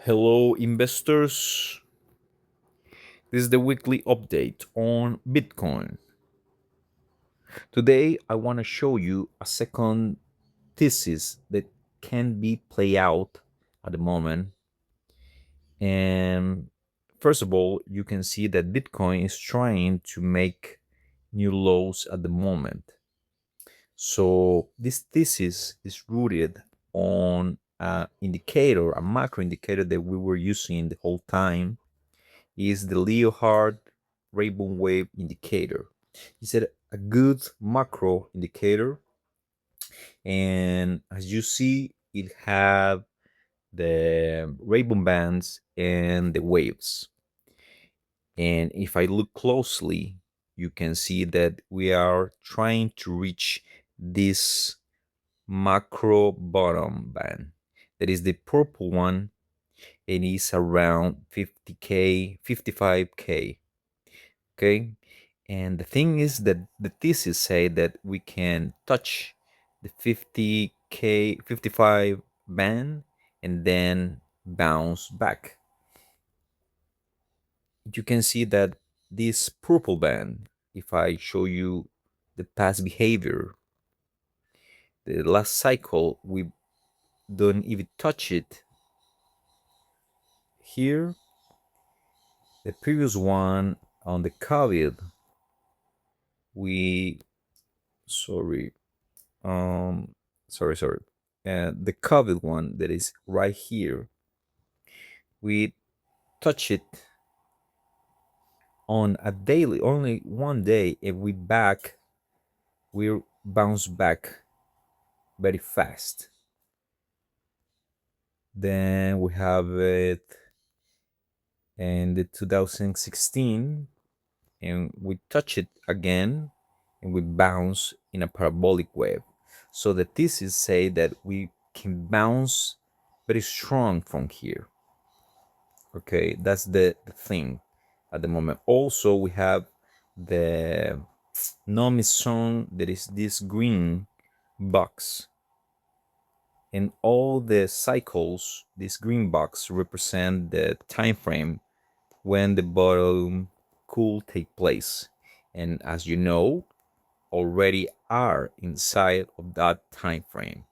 Hello, investors. This is the weekly update on Bitcoin. Today, I want to show you a second thesis that can be play out at the moment. And first of all, you can see that Bitcoin is trying to make new lows at the moment. So this thesis is rooted on an indicator, a macro indicator that we were using the whole time is the Leonhard rainbow wave indicator. It's a good macro indicator, and as you see, it have the rainbow bands and the waves. And if I look closely, you can see that we are trying to reach this macro bottom band. That is the purple one, and it's around 50k, 55k. Okay, and the thing is that the thesis say that we can touch the 50k 55 band and then bounce back. You can see that this purple band, if I show you the past behavior, the last cycle we don't even touch it here. The previous one on the COVID, we sorry um sorry, the COVID one that is right here, we touch it on a daily, only one day, and we bounce back very fast. Then we have it in the 2016, and we touch it again, and we bounce in a parabolic wave. So the thesis say that we can bounce very strong from here. Okay, that's the thing at the moment. Also, we have the Nomi zone, that is this green box. In all the cycles, this green box represent the time frame when the bottom could take place. And as you know, already are inside of that time frame.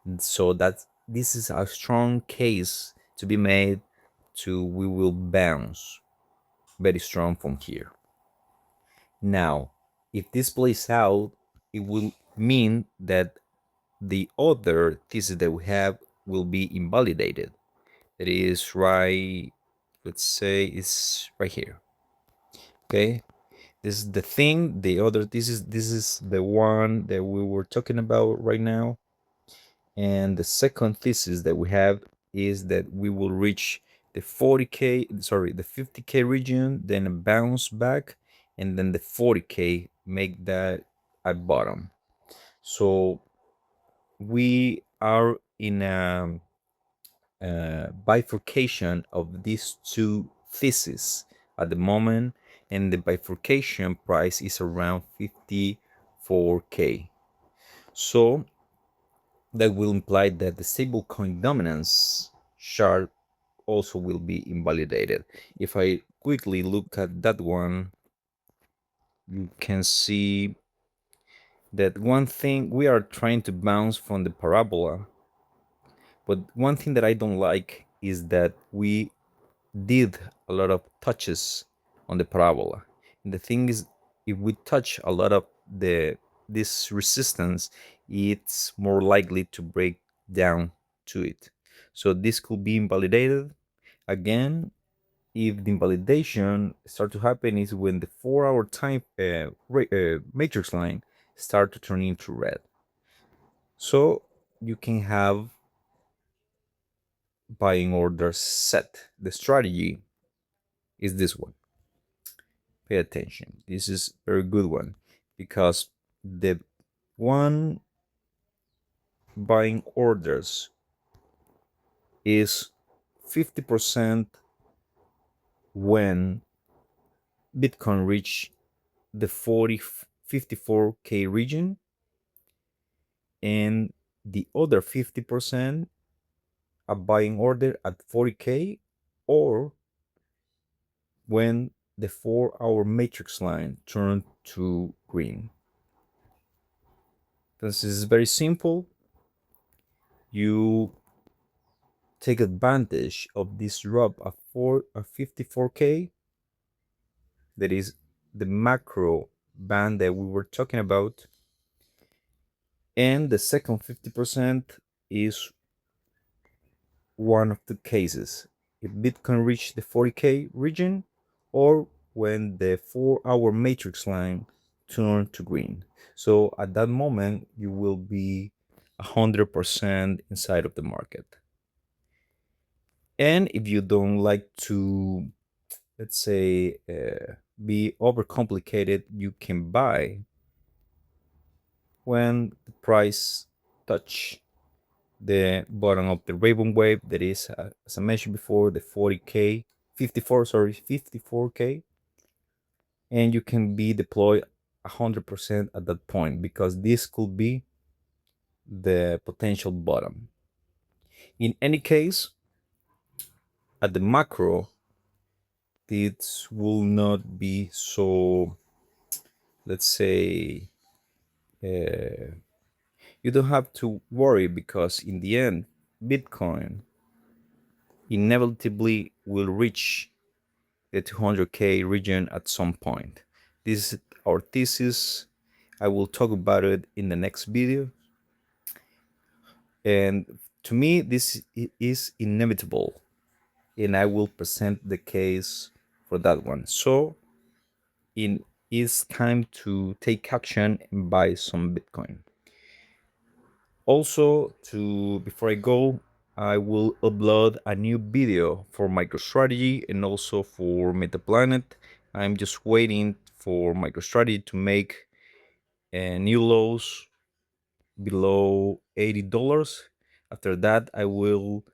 And so that this is a strong case to be made to we will bounce very strong from here. Now, if this plays out, it will mean that the other thesis that we have will be invalidated. It is right, let's say it's right here. Okay, this is the thing. The other thesis, this is the one that we were talking about right now. And the second thesis that we have is that we will reach the 40k, sorry, the 50k region, then a bounce back, and then the 40k make that at bottom. So we are in a bifurcation of these two theses at the moment, and the bifurcation price is around 54k. So that will imply that the stablecoin dominance chart also will be invalidated. If I quickly look at that one, you can see that one thing we are trying to bounce from the parabola, but one thing that I don't like is that we did a lot of touches on the parabola. And the thing is, if we touch a lot of this resistance, it's more likely to break down to it. So this could be invalidated. Again, if the invalidation start to happen is when the 4-hour time matrix line start to turn into red. So you can have buying orders set. The strategy is this one. Pay attention. This is a very good one because the one buying orders is 50% when Bitcoin reach the 54k region, and the other 50% a buying order at 40K or when the 4-hour matrix line turned to green. This is very simple. You take advantage of this drop of 54K, that is the macro band that we were talking about, and the second 50% is one of the cases: if Bitcoin reached the 40K region or when the 4-hour matrix line turned to green. So at that moment you will be 100% inside of the market. And if you don't like to, let's say, be overcomplicated, you can buy when the price touch the bottom of the rainbow wave, that is, as I mentioned before, the 40K 54K, and you can be deployed 100% at that point, because this could be the potential bottom. In any case, at the macro, this will not be so, let's say, uh, you don't have to worry, because in the end Bitcoin inevitably will reach the 200K region at some point. This is our thesis. I will talk about it in the next video. And to me, this is inevitable, and I will present the case for that one. So it's time to take action and buy some Bitcoin. Also, before I go, I will upload a new video for MicroStrategy and also for Metaplanet. I'm just waiting for MicroStrategy to make new lows below $80. After that, I will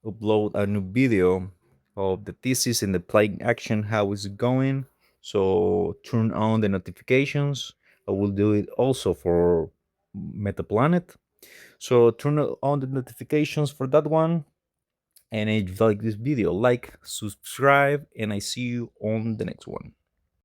upload a new video of the thesis and the playing action, how is it going. So turn on the notifications. I will do it also for Metaplanet. So turn on the notifications for that one. And if you like this video, like, subscribe, and I see you on the next one.